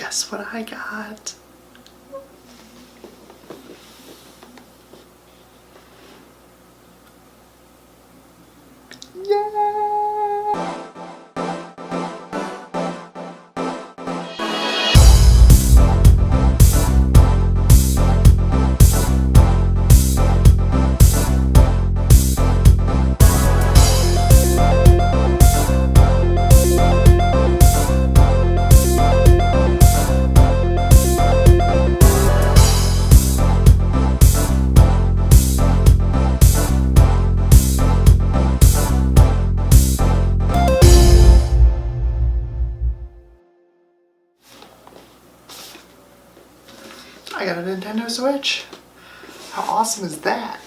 guess what I got? I got a Nintendo Switch. How awesome is that?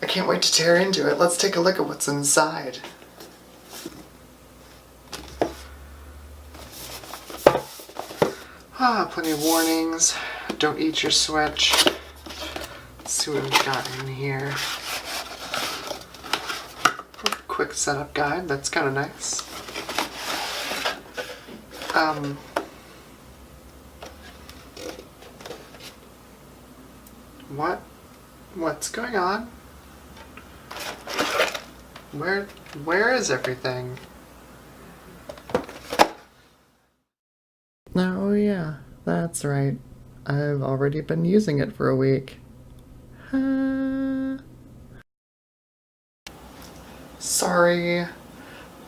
I can't wait to tear into it. Let's take a look at what's inside. Plenty of warnings. Don't eat your Switch. Let's see what we've got in here. Quick setup guide. That's kind of nice. What's going on? Where is everything? Oh yeah, that's right. I've already been using it for a week. Sorry.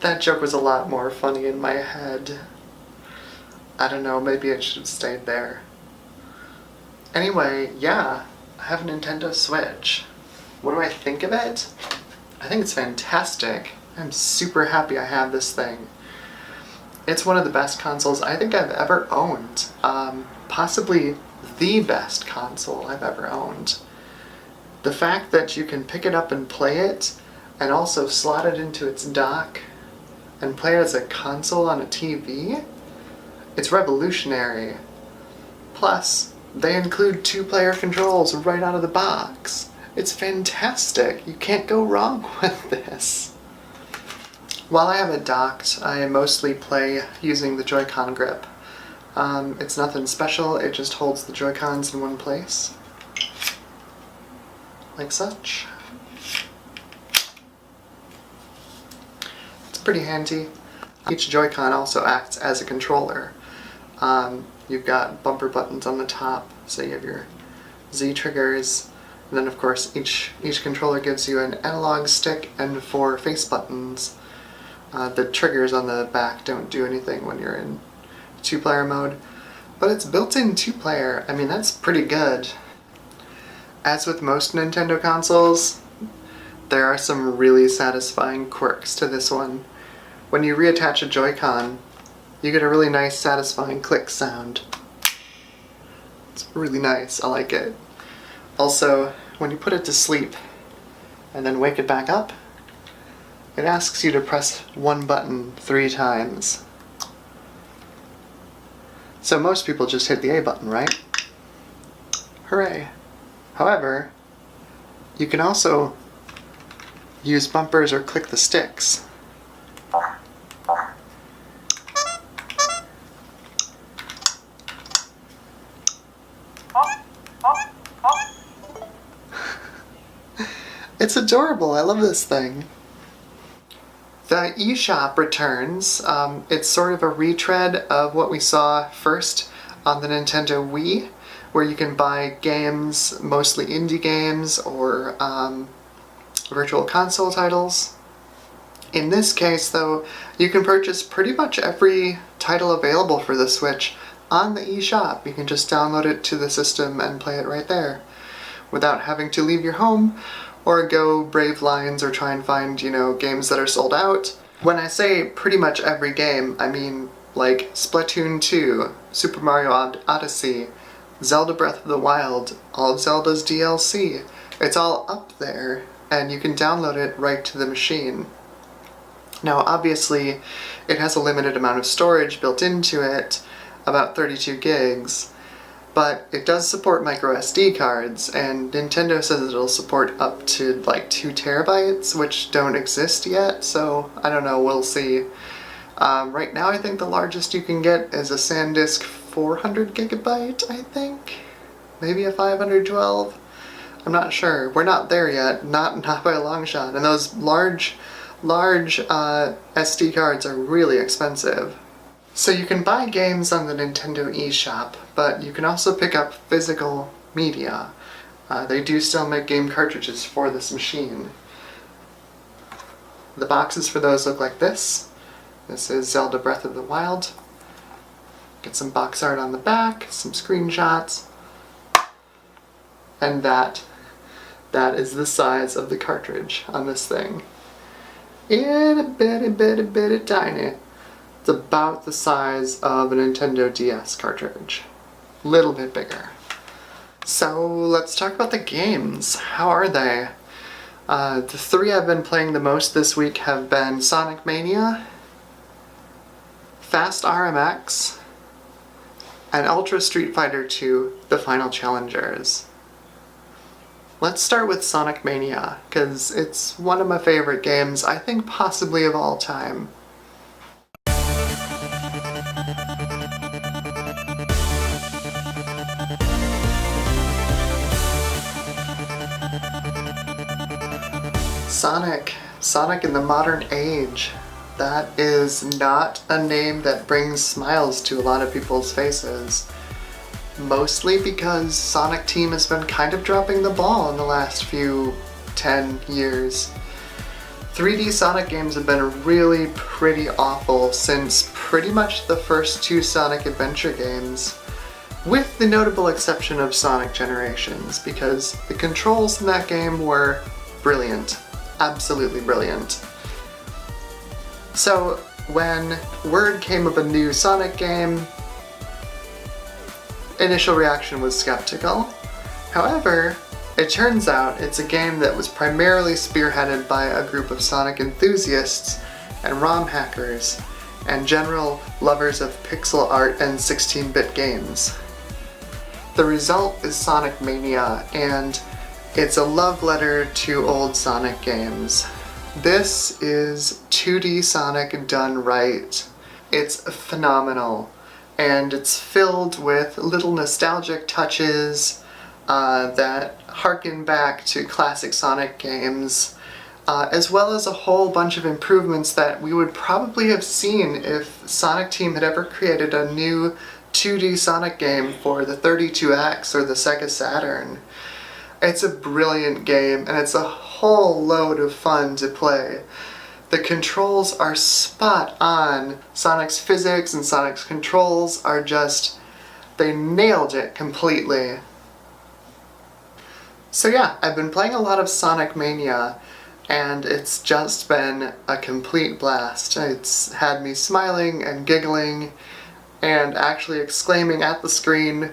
That joke was a lot more funny in my head. I don't know, maybe it should have stayed there. Anyway, yeah, I have a Nintendo Switch. What do I think of it? I think it's fantastic. I'm super happy I have this thing. It's one of the best consoles I think I've ever owned. Possibly the best console I've ever owned. The fact that you can pick it up and play it, and also slot it into its dock, and play it as a console on a TV, it's revolutionary. Plus, they include 2-player controls right out of the box. It's fantastic. You can't go wrong with this. While I have it docked, I mostly play using the Joy-Con grip. It's nothing special, it just holds the Joy-Cons in one place. Like such. It's pretty handy. Each Joy-Con also acts as a controller. You've got bumper buttons on the top, so you have your Z triggers, and then of course each controller gives you an analog stick and 4 face buttons. The triggers on the back don't do anything when you're in 2-player mode, but it's built-in 2-player. I mean, that's pretty good. As with most Nintendo consoles, there are some really satisfying quirks to this one. When you reattach a Joy-Con, you get a really nice, satisfying click sound. It's really nice, I like it. Also, when you put it to sleep and then wake it back up, it asks you to press one button 3 times. So most people just hit the A button, right? Hooray! However, you can also use bumpers or click the sticks. It's adorable, I love this thing. The eShop returns. It's sort of a retread of what we saw first on the Nintendo Wii, where you can buy games, mostly indie games or virtual console titles. In this case, though, you can purchase pretty much every title available for the Switch on the eShop. You can just download it to the system and play it right there, without having to leave your home or go brave lines or try and find, games that are sold out. When I say pretty much every game, I mean like Splatoon 2, Super Mario Odyssey, Zelda Breath of the Wild, all of Zelda's DLC. It's all up there, and you can download it right to the machine. Now obviously, it has a limited amount of storage built into it, about 32 gigs, but it does support micro SD cards, and Nintendo says it'll support up to like 2 terabytes, which don't exist yet, so I don't know, we'll see. Right now I think the largest you can get is a SanDisk 400 gigabyte, I think? Maybe a 512? I'm not sure. We're not there yet, not by a long shot. And those large SD cards are really expensive. So you can buy games on the Nintendo eShop, but you can also pick up physical media. They do still make game cartridges for this machine. The boxes for those look like this. This is Zelda Breath of the Wild. Get some box art on the back, some screenshots, and that is the size of the cartridge on this thing. Itty bitty tiny. It's about the size of a Nintendo DS cartridge. Little bit bigger. So let's talk about the games. How are they? The three I've been playing the most this week have been Sonic Mania, Fast RMX, and Ultra Street Fighter 2: The Final Challengers. Let's start with Sonic Mania, because it's one of my favorite games, I think possibly of all time. Sonic in the modern age. That is not a name that brings smiles to a lot of people's faces. Mostly because Sonic Team has been kind of dropping the ball in the last few 10 years. 3D Sonic games have been really pretty awful since pretty much the first two Sonic Adventure games, with the notable exception of Sonic Generations, because the controls in that game were brilliant. Absolutely brilliant. So when word came of a new Sonic game, initial reaction was skeptical. However, it turns out it's a game that was primarily spearheaded by a group of Sonic enthusiasts and ROM hackers and general lovers of pixel art and 16-bit games. The result is Sonic Mania, and it's a love letter to old Sonic games. This is 2D Sonic done right. It's phenomenal, and it's filled with little nostalgic touches that harken back to classic Sonic games, as well as a whole bunch of improvements that we would probably have seen if Sonic Team had ever created a new 2D Sonic game for the 32X or the Sega Saturn. It's a brilliant game, and it's a whole load of fun to play. The controls are spot on. Sonic's physics and Sonic's controls are just, they nailed it completely. So yeah, I've been playing a lot of Sonic Mania, and it's just been a complete blast. It's had me smiling and giggling and actually exclaiming at the screen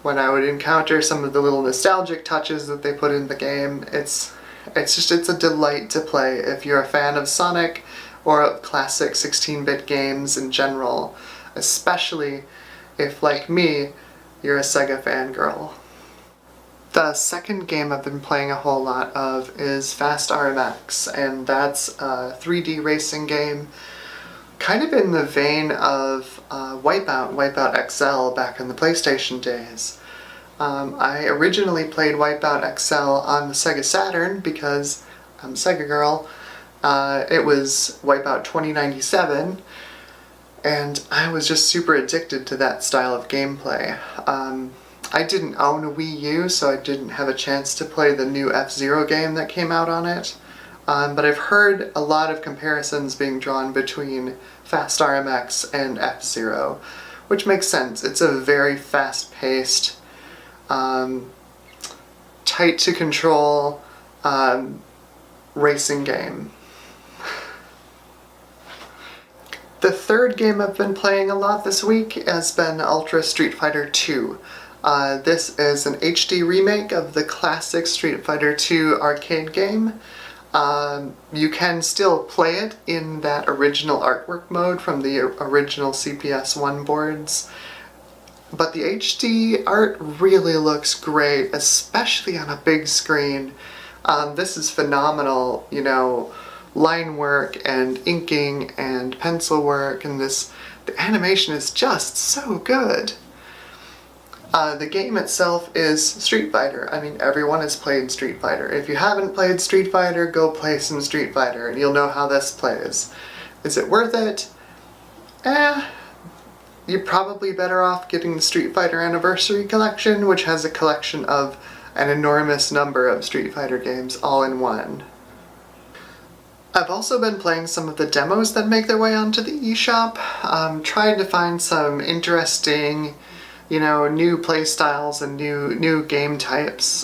when I would encounter some of the little nostalgic touches that they put in the game. It's a delight to play if you're a fan of Sonic or of classic 16-bit games in general, especially if, like me, you're a Sega fangirl. The second game I've been playing a whole lot of is Fast RMX, and that's a 3D racing game, kind of in the vein of Wipeout XL back in the PlayStation days. I originally played Wipeout XL on the Sega Saturn because I'm a Sega girl. It was Wipeout 2097, and I was just super addicted to that style of gameplay. I didn't own a Wii U, so I didn't have a chance to play the new F-Zero game that came out on it. But I've heard a lot of comparisons being drawn between Fast RMX and F-Zero, which makes sense. It's a very fast-paced, tight to control racing game. The third game I've been playing a lot this week has been Ultra Street Fighter 2. This is an HD remake of the classic Street Fighter 2 arcade game. You can still play it in that original artwork mode from the original CPS-1 boards, but the HD art really looks great, especially on a big screen. This is phenomenal, you know, line work and inking and pencil work, and the animation is just so good. The game itself is Street Fighter. I mean, everyone has played Street Fighter. If you haven't played Street Fighter, go play some Street Fighter and you'll know how this plays. Is it worth it? You're probably better off getting the Street Fighter Anniversary Collection, which has a collection of an enormous number of Street Fighter games all in one. I've also been playing some of the demos that make their way onto the eShop, trying to find some interesting, new playstyles and new game types.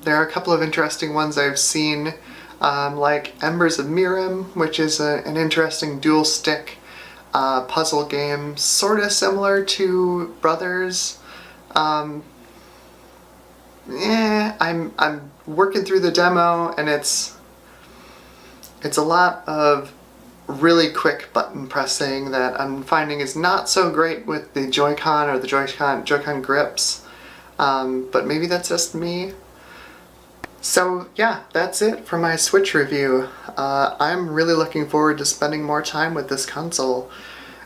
There are a couple of interesting ones I've seen, like Embers of Mirim, which is an interesting dual stick puzzle game, sort of similar to Brothers. I'm working through the demo, and it's a lot of really quick button pressing that I'm finding is not so great with the Joy-Con or the Joy-Con grips, but maybe that's just me. So yeah, that's it for my Switch review. I'm really looking forward to spending more time with this console.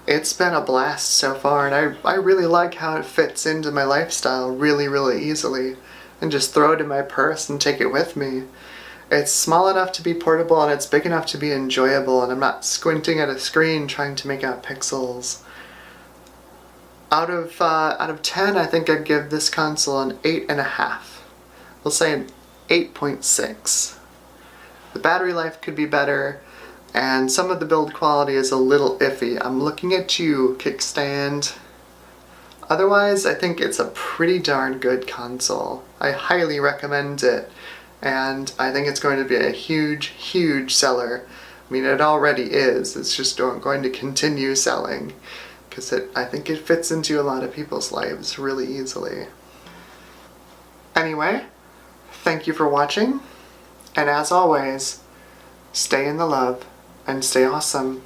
It's been a blast so far, and I really like how it fits into my lifestyle really, really easily, and just throw it in my purse and take it with me. It's small enough to be portable, and it's big enough to be enjoyable, and I'm not squinting at a screen trying to make out pixels. Out of 10, I think I'd give this console an 8.5. We'll say an 8.6. The battery life could be better, and some of the build quality is a little iffy. I'm looking at you, kickstand. Otherwise, I think it's a pretty darn good console. I highly recommend it, and I think it's going to be a huge, huge seller. I mean, it already is. It's just going to continue selling, because I think it fits into a lot of people's lives really easily. Anyway, thank you for watching, and as always, stay in the love and stay awesome.